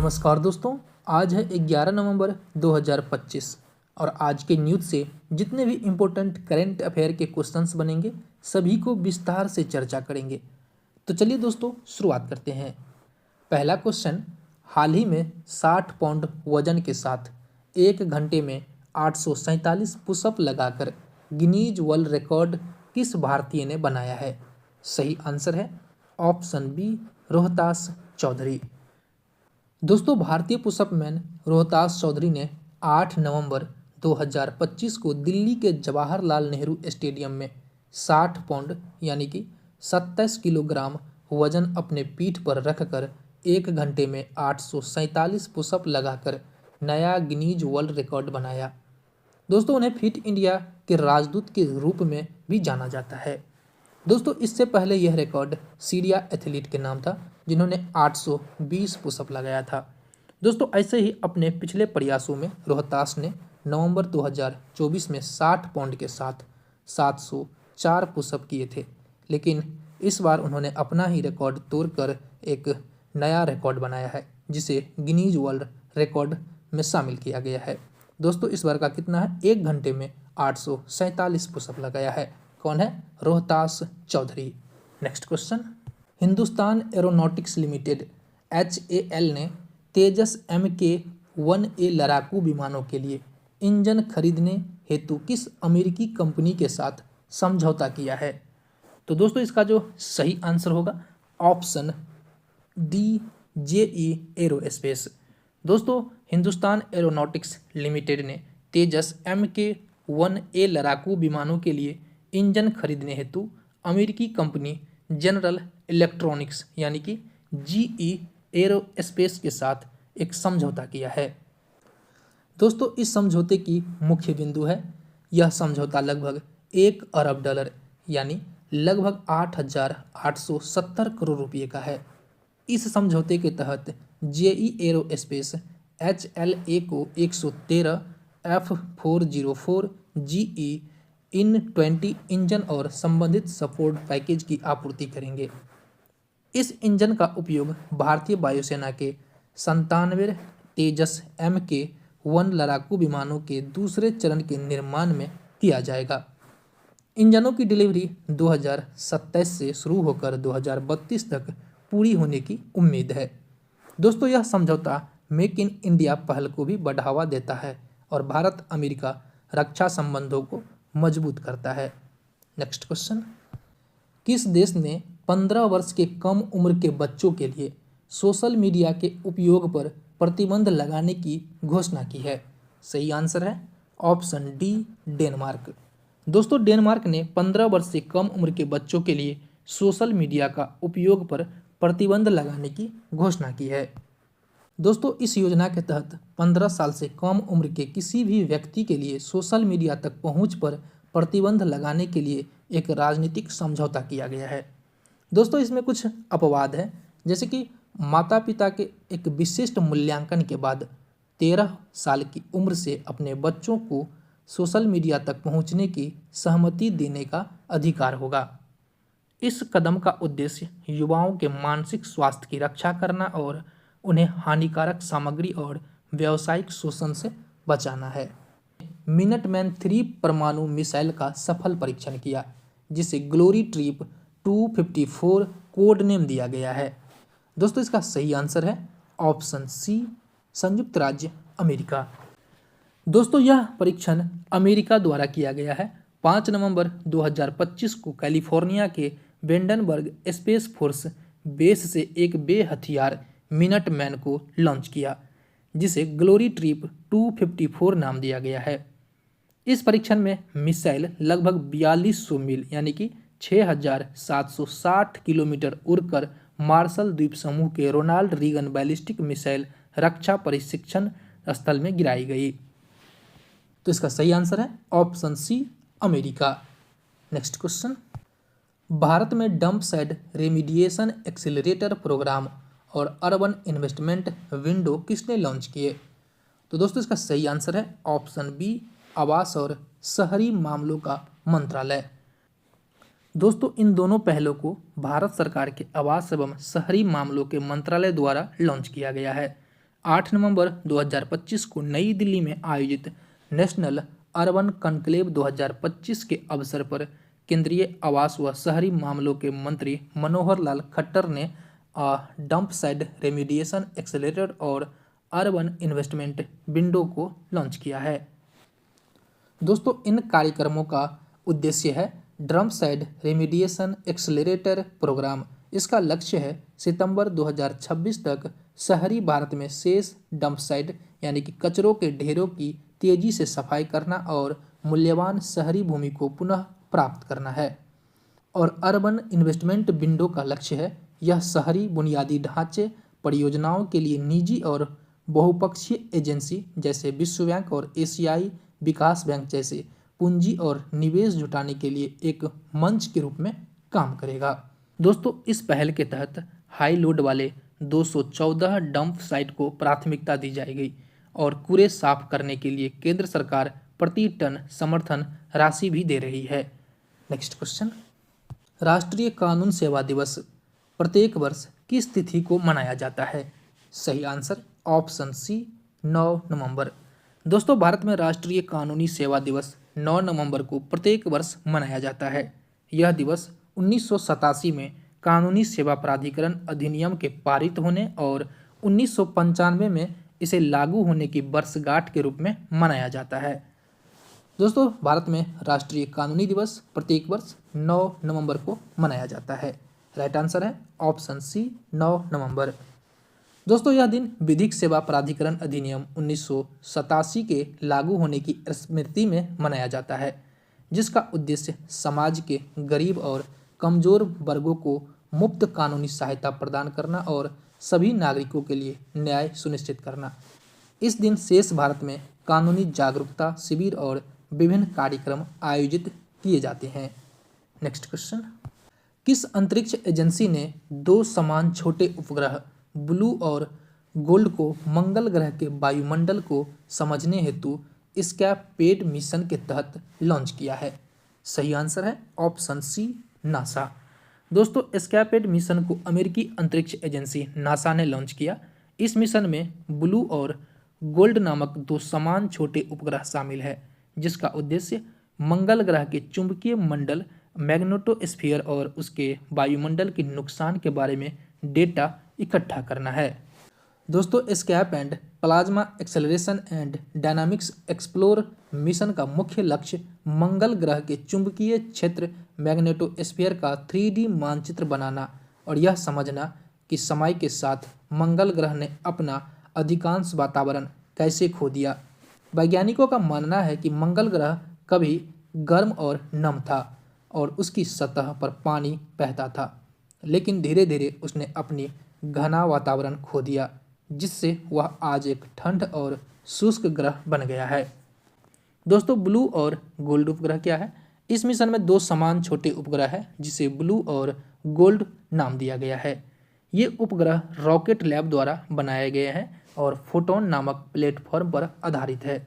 नमस्कार दोस्तों। आज है 11 नवंबर 2025 और आज के न्यूज़ से जितने भी इम्पोर्टेंट करंट अफेयर के क्वेश्चंस बनेंगे सभी को विस्तार से चर्चा करेंगे। तो चलिए दोस्तों शुरुआत करते हैं। पहला क्वेश्चन, हाल ही में 60 पाउंड वजन के साथ 1 घंटे में 847 पुशअप लगाकर गिनीज वर्ल्ड रिकॉर्ड किस भारतीय ने बनाया है? सही आंसर है ऑप्शन बी, रोहतास चौधरी। दोस्तों, भारतीय पुशअप मैन रोहतास चौधरी ने 8 नवंबर 2025 को दिल्ली के जवाहरलाल नेहरू स्टेडियम में 60 पाउंड यानी कि 27 किलोग्राम वजन अपने पीठ पर रखकर 1 घंटे में 847 पुशअप लगाकर नया गिनीज वर्ल्ड रिकॉर्ड बनाया। दोस्तों, उन्हें फिट इंडिया के राजदूत के रूप में भी जाना जाता है। दोस्तों, इससे पहले यह रिकॉर्ड सीरिया एथलीट के नाम था जिन्होंने 820 पुशअप लगाया था। दोस्तों, ऐसे ही अपने पिछले प्रयासों में रोहतास ने नवंबर 2024 में 60 पाउंड के साथ 704 पुशअप किए थे, लेकिन इस बार उन्होंने अपना ही रिकॉर्ड तोड़कर एक नया रिकॉर्ड बनाया है जिसे गिनीज वर्ल्ड रिकॉर्ड में शामिल किया गया है। दोस्तों, इस बार का कितना है? 1 घंटे में 847 पुशअप लगाया है। कौन है? Rohtas Chaudhary. Next question, Hindustan aeronautics limited HAL ने तेजस MK-1A लड़ाकू विमानों के लिए इंजन खरीदने हेतु किस अमेरिकी कंपनी के साथ समझौता किया है? तो दोस्तों, इसका जो सही आंसर होगा ऑप्शन डी, JE एरोस्पेस। दोस्तों, हिंदुस्तान एरोनॉटिक्स लिमिटेड ने तेजस MK-1A लड़ाकू विमानों के लिए इंजन खरीदने हेतु अमेरिकी कंपनी जनरल इलेक्ट्रॉनिक्स यानी कि GE एरोस्पेस के साथ एक समझौता किया है। दोस्तों, इस समझौते की मुख्य बिंदु है, यह समझौता लगभग $1 अरब यानी लगभग 8,870 करोड़ रुपये का है। इस समझौते के तहत JE एरोस्पेस HLA को 113 F404 GE IN-20 इंजन और संबंधित सपोर्ट पैकेज की आपूर्ति करेंगे। इस इंजन का उपयोग भारतीय वायुसेना के 97 तेजस MK-1 लड़ाकू विमानों के दूसरे चरण के निर्माण में किया जाएगा। इंजनों की डिलीवरी 2027 से शुरू होकर 2032 तक पूरी होने की उम्मीद है। दोस्तों, यह समझौता मेक इन इंडिया पहल को भी बढ़ावा देता है और भारत अमेरिका रक्षा संबंधों को मजबूत करता है। नेक्स्ट क्वेश्चन, किस देश ने 15 वर्ष के कम उम्र के बच्चों के लिए सोशल मीडिया के उपयोग पर प्रतिबंध लगाने की घोषणा की है? सही आंसर है ऑप्शन डी, डेनमार्क। दोस्तों, डेनमार्क ने 15 वर्ष से कम उम्र के बच्चों के लिए सोशल मीडिया का उपयोग पर प्रतिबंध लगाने की घोषणा की है। दोस्तों, इस योजना के तहत 15 साल से कम उम्र के किसी भी व्यक्ति के लिए सोशल मीडिया तक पहुंच पर प्रतिबंध लगाने के लिए एक राजनीतिक समझौता किया गया है। दोस्तों, इसमें कुछ अपवाद हैं, जैसे कि माता पिता के एक विशिष्ट मूल्यांकन के बाद 13 साल की उम्र से अपने बच्चों को सोशल मीडिया तक पहुंचने की सहमति देने का अधिकार होगा। इस कदम का उद्देश्य युवाओं के मानसिक स्वास्थ्य की रक्षा करना और उन्हें हानिकारक सामग्री और व्यावसायिक शोषण से बचाना है। मिनटमैन 3 परमाणु मिसाइल का सफल परीक्षण किया, जिसे ग्लोरी ट्रिप 254 कोड नेम दिया गया है। दोस्तों, इसका सही आंसर है ऑप्शन सी, संयुक्त राज्य अमेरिका। दोस्तों, यह परीक्षण अमेरिका द्वारा किया गया है। 5 नवंबर 2025 को कैलिफोर्निया के वेंडनबर्ग स्पेस फोर्स बेस से एक बेहथियार मिनटमैन को लॉन्च किया, जिसे ग्लोरी ट्रिप 254 नाम दिया गया है। इस परीक्षण में मिसाइल लगभग 4200 मील यानी कि 6760 किलोमीटर उड़कर मार्शल द्वीप समूह के रोनाल्ड रीगन बैलिस्टिक मिसाइल रक्षा प्रशिक्षण स्थल में गिराई गई। तो इसका सही आंसर है option C, America. Next question, Bharat में dump site remediation accelerator program और अर्बन इन्वेस्टमेंट विंडो किसने लॉन्च किए? तो दोस्तों, इसका सही आंसर है ऑप्शन बी, आवास और शहरी मामलों का मंत्रालय। दोस्तों, इन दोनों पहलों को भारत सरकार के आवास एवं शहरी मामलों के मंत्रालय द्वारा लॉन्च किया गया है। 8 नवंबर 2025 को नई दिल्ली में आयोजित नेशनल अर्बन कॉन्क्लेव 2025 के अवसर पर केंद्रीय आवास व शहरी मामलों के मंत्री मनोहर लाल खट्टर ने डंप साइट रेमिडिएशन एक्सेलरेटर और अर्बन इन्वेस्टमेंट विंडो को लॉन्च किया है। दोस्तों, इन कार्यक्रमों का उद्देश्य है dump site remediation accelerator program. इसका लक्ष्य है सितंबर 2026 तक शहरी भारत में शेष डंप साइट यानी कि कचरों के ढेरों की तेजी से सफाई करना और मूल्यवान शहरी भूमि को पुनः प्राप्त करना है। और अर्बन इन्वेस्टमेंट विंडो का लक्ष्य है यह शहरी बुनियादी ढांचे परियोजनाओं के लिए निजी और बहुपक्षीय एजेंसी जैसे विश्व बैंक और एशियाई विकास बैंक जैसे पूंजी और निवेश जुटाने के लिए एक मंच के रूप में काम करेगा। दोस्तों, इस पहल के तहत हाई लोड वाले 214 डंप साइट को प्राथमिकता दी जाएगी और कूड़े साफ करने के लिए केंद्र सरकार प्रति टन समर्थन राशि भी दे रही है। नेक्स्ट क्वेश्चन, राष्ट्रीय कानून सेवा दिवस प्रत्येक वर्ष किस तिथि को मनाया जाता है? सही आंसर ऑप्शन सी 9 नवंबर। दोस्तों, भारत में राष्ट्रीय कानूनी सेवा दिवस 9 नवंबर को प्रत्येक वर्ष मनाया जाता है। यह दिवस 1987 में कानूनी सेवा प्राधिकरण अधिनियम के पारित होने और 1995 में इसे लागू होने की वर्षगांठ के रूप में मनाया जाता है। दोस्तों, भारत में राष्ट्रीय कानूनी दिवस प्रत्येक वर्ष 9 नवंबर को मनाया जाता है। राइट आंसर है ऑप्शन सी 9 नवंबर। दोस्तों, यह दिन विधिक सेवा प्राधिकरण अधिनियम 1987 के लागू होने की स्मृति में मनाया जाता है, जिसका उद्देश्य समाज के गरीब और कमजोर वर्गों को मुफ्त कानूनी सहायता प्रदान करना और सभी नागरिकों के लिए न्याय सुनिश्चित करना। इस दिन शेष भारत में कानूनी जागरूकता शिविर और विभिन्न कार्यक्रम आयोजित किए जाते हैं। नेक्स्ट क्वेश्चन, किस अंतरिक्ष एजेंसी ने 2 समान छोटे उपग्रह ब्लू और गोल्ड को मंगल ग्रह के वायुमंडल को समझने हेतु स्कैपेड मिशन के तहत लॉन्च किया है? सही आंसर है ऑप्शन सी नासा। दोस्तों, स्कैपेड मिशन को अमेरिकी अंतरिक्ष एजेंसी नासा ने लॉन्च किया। इस मिशन में ब्लू और गोल्ड नामक 2 समान छोटे उपग्रह शामिल है, जिसका उद्देश्य मंगल ग्रह के चुंबकीय मंडल मैग्नेटोस्फीयर और उसके वायुमंडल के नुकसान के बारे में डेटा इकट्ठा करना है। दोस्तों, scape and plasma acceleration and dynamics explore mission का मुख्य लक्ष्य मंगल ग्रह के चुंबकीय क्षेत्र मैग्नेटोस्फीयर का 3D मानचित्र बनाना और यह समझना कि समय के साथ मंगल ग्रह ने अपना अधिकांश वातावरण कैसे खो दिया। वैज्ञानिकों का मानना है कि मंगल ग्रह कभी गर्म और नम था और उसकी सतह पर पानी बहता था, लेकिन धीरे धीरे उसने अपनी घना वातावरण खो दिया, जिससे वह आज एक ठंड और शुष्क ग्रह बन गया है। दोस्तों, ब्लू और गोल्ड उपग्रह क्या है? इस मिशन में 2 समान छोटे उपग्रह हैं, जिसे ब्लू और गोल्ड नाम दिया गया है। ये उपग्रह रॉकेट लैब द्वारा बनाए गए हैं और फोटोन नामक प्लेटफॉर्म पर आधारित है।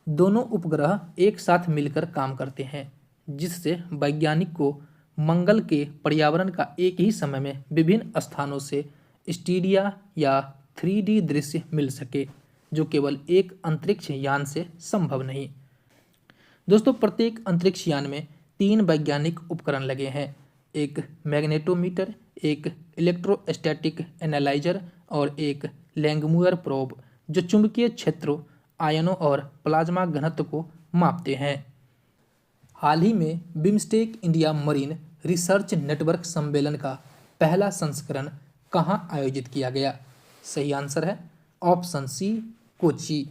दोनों उपग्रह एक साथ मिलकर काम करते हैं, जिससे वैज्ञानिक को मंगल के पर्यावरण का एक ही समय में विभिन्न स्थानों से स्टीडिया या 3D दृश्य मिल सके, जो केवल एक अंतरिक्ष यान से संभव नहीं। दोस्तों, प्रत्येक अंतरिक्ष यान में 3 वैज्ञानिक उपकरण लगे हैं, एक मैग्नेटोमीटर, एक इलेक्ट्रोस्टैटिक एनालाइजर और एक लैंगमुअर प्रोब, जो चुंबकीय क्षेत्रों, आयनों और प्लाज्मा घनत्व को मापते हैं। हाल ही में BIMSTEC India marine research network सम्मेलन का पहला संस्करण कहाँ आयोजित किया गया? सही आंसर है ऑप्शन सी कोची।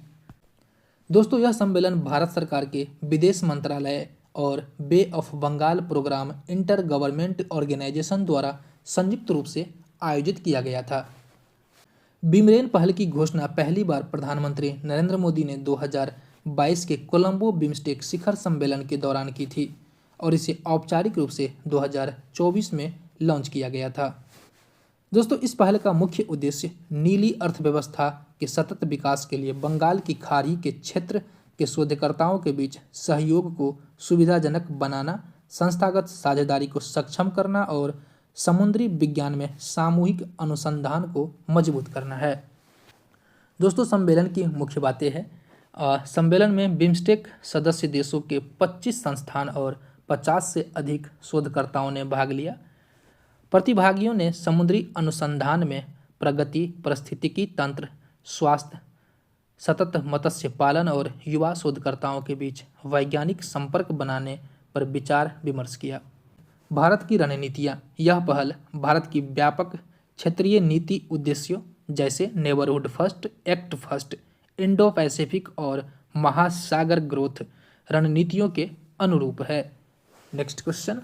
दोस्तों, यह सम्मेलन भारत सरकार के विदेश मंत्रालय और bay of Bengal program inter government organization द्वारा संयुक्त रूप से आयोजित किया गया था। बिमरेन पहल की घोषणा पहली बार प्रधानमंत्री नरेंद्र मोदी ने 2022 के कोलंबो बिम्स्टेक शिखर सम्मेलन के दौरान की थी और इसे औपचारिक रूप से 2024 में लॉन्च किया गया था। दोस्तों, इस पहल का मुख्य उद्देश्य नीली अर्थव्यवस्था के सतत विकास के लिए बंगाल की खाड़ी के क्षेत्र के शोधकर्ताओं के बीच सहयोग को सुविधाजनक बनाना, संस्थागत साझेदारी को सक्षम करना और समुद्री विज्ञान में सामूहिक अनुसंधान को मजबूत करना है। दोस्तों सम्मेलन की मुख्य बातें हैं। सम्मेलन में बिम्स्टेक सदस्य देशों के 25 संस्थान और 50 से अधिक शोधकर्ताओं ने भाग लिया। प्रतिभागियों ने समुद्री अनुसंधान में प्रगति, पारिस्थितिकी तंत्र, स्वास्थ्य, सतत मत्स्य पालन और युवा शोधकर्ताओं के बीच वैज्ञानिक संपर्क बनाने पर विचार विमर्श किया। भारत की रणनीतियाँ। यह पहल भारत की व्यापक क्षेत्रीय नीति उद्देश्यों जैसे neighbourhood first, act first, Indo Pacific और महासागर ग्रोथ रणनीतियों के अनुरूप है। नेक्स्ट क्वेश्चन,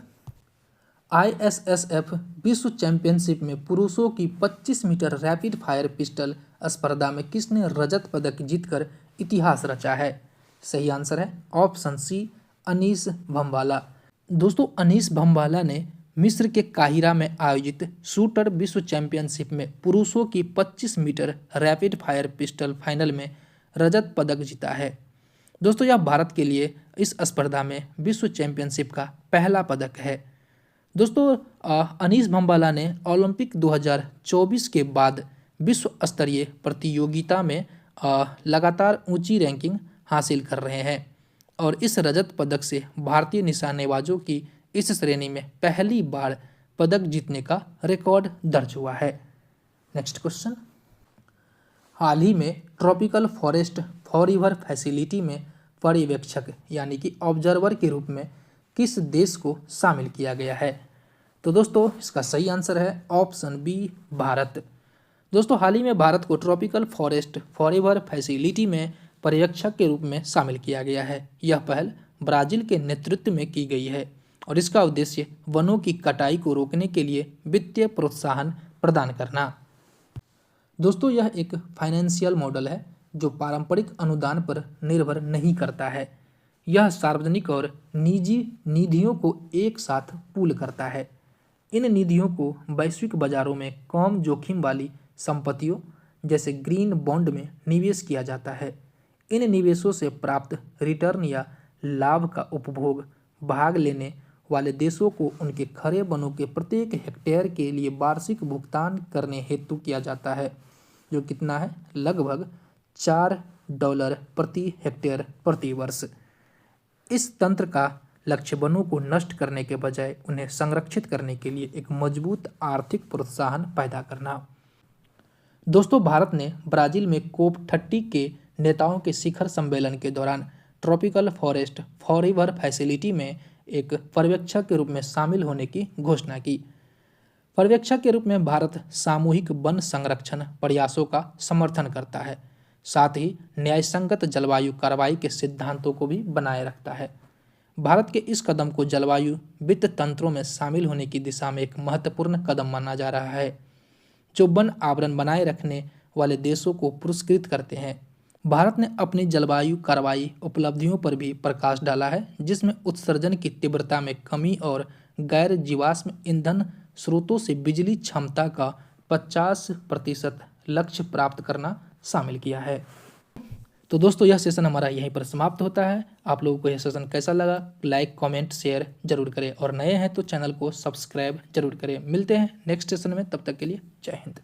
ISSF विश्व चैंपियनशिप में पुरुषों की 25 मीटर रैपिड फायर पिस्टल स्पर्धा में किसने रजत पदक जीतकर इतिहास रचा है? सही आंसर है ऑप्शन सी, अनीस भंबाला। दोस्तों अनीस भंबाला ने मिस्र के काहिरा में आयोजित शूटर विश्व चैंपियनशिप में पुरुषों की 25 metre rapid fire pistol final में रजत पदक जीता है। दोस्तों यह भारत के लिए इस स्पर्धा में विश्व चैंपियनशिप का पहला पदक है। दोस्तों अनीस भंबाला ने ओलंपिक 2024 के बाद विश्व स्तरीय प्रतियोगिता में लगातार ऊंची रैंकिंग हासिल कर रहे हैं और इस रजत पदक से भारतीय निशानेबाजों की इस श्रेणी में पहली बार पदक जीतने का रिकॉर्ड दर्ज हुआ है। नेक्स्ट क्वेश्चन, हाल ही में ट्रॉपिकल फॉरेस्ट फॉरएवर फैसिलिटी में पर्यवेक्षक यानी कि ऑब्जर्वर के रूप में किस देश को शामिल किया गया है? तो दोस्तों इसका सही आंसर है ऑप्शन बी, भारत। दोस्तों हाल ही में भारत को ट्रॉपिकल फॉरेस्ट फॉरएवर फैसिलिटी में पर्यवेक्षक के रूप में शामिल किया गया है। यह पहल ब्राजील के नेतृत्व में की गई है और इसका उद्देश्य वनों की कटाई को रोकने के लिए वित्तीय प्रोत्साहन प्रदान करना। दोस्तों यह एक फाइनेंशियल मॉडल है जो पारंपरिक अनुदान पर निर्भर नहीं करता है। यह सार्वजनिक और निजी निधियों को एक साथ पूल करता है। इन निधियों को वैश्विक बाजारों में कम जोखिम वाली संपत्तियों जैसे ग्रीन बॉन्ड में निवेश किया जाता है। इन निवेशों से प्राप्त रिटर्न या लाभ का उपभोग भाग लेने वाले देशों को उनके खरे वनों के प्रत्येक हेक्टेयर के लिए वार्षिक भुगतान करने हेतु किया जाता है, जो कितना है लगभग $4 प्रति हेक्टेयर प्रति वर्ष। इस तंत्र का लक्ष्य वनों को नष्ट करने के बजाय उन्हें संरक्षित करने के लिए एक मजबूत आर्थिक प्रोत्साहन पैदा करना। दोस्तों भारत ने ब्राजील में COP30 के नेताओं के शिखर सम्मेलन के दौरान ट्रॉपिकल फॉरेस्ट फॉरएवर फैसिलिटी में एक पर्यवेक्षक के रूप में शामिल होने की घोषणा की। पर्यवेक्षक के रूप में भारत सामूहिक वन संरक्षण प्रयासों का समर्थन करता है, साथ ही न्यायसंगत जलवायु कार्रवाई के सिद्धांतों को भी बनाए रखता है। भारत के इस कदम को जलवायु वित्त तंत्रों में शामिल होने की दिशा में एक महत्वपूर्ण कदम माना जा रहा है, जो वन आवरण बनाए रखने वाले देशों को पुरस्कृत करते हैं। भारत ने अपनी जलवायु कार्रवाई उपलब्धियों पर भी प्रकाश डाला है, जिसमें उत्सर्जन की तीव्रता में कमी और गैर जीवाश्म ईंधन स्रोतों से बिजली क्षमता का 50% लक्ष्य प्राप्त करना शामिल किया है। तो दोस्तों यह सेशन हमारा यहीं पर समाप्त होता है। आप लोगों को यह सेशन कैसा लगा लाइक कमेंट शेयर जरूर करें और नए हैं तो चैनल को सब्सक्राइब जरूर करें। मिलते हैं नेक्स्ट सेशन में, तब तक के लिए जय हिंद।